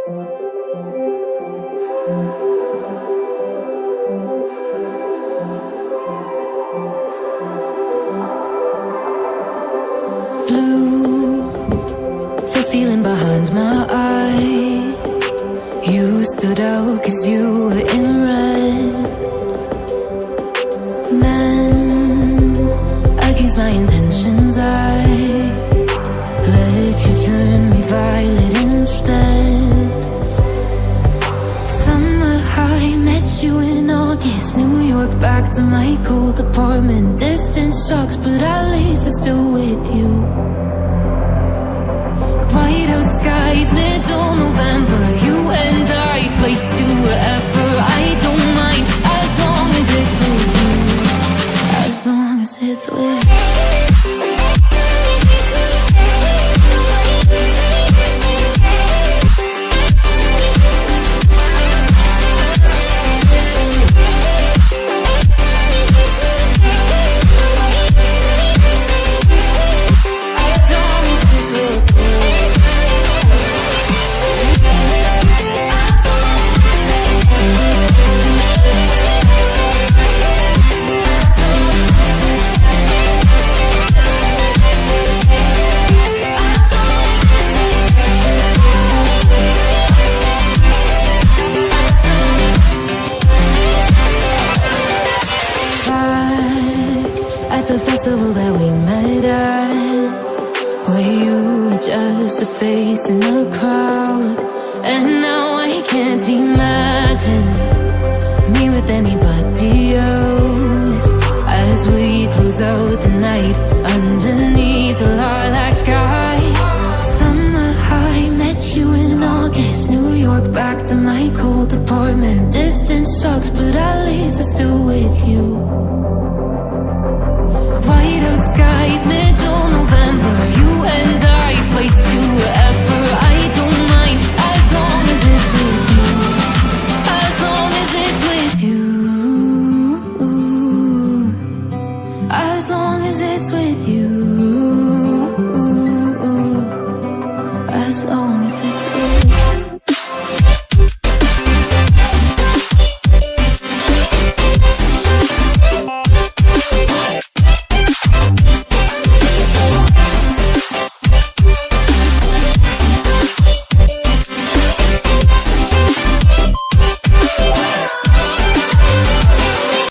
Blue, the feeling behind my eyes. You stood out 'cause you were in red. Men, against my intentions, I let you turn me violet instead. Summer high, met you in August. New York, back to my cold apartment. Distance sucks, but at least I'm still with you. Whiteout skies, middle November. You and I, flights to wherever. I don't mind, as long as it's with you. As long as it's with you. At the festival that we met at, where you were just a face in a crowd. And now I can't imagine me with anybody else. As we close out the night underneath the lilac sky. Summer high, met you in August. New York, back to my cold apartment. Distance sucks, but at least I'm still with you. Whiteout skies, middle November. You and I, flights to wherever. I don't mind, as long as it's with you. As long as it's with you. As long as it's with you.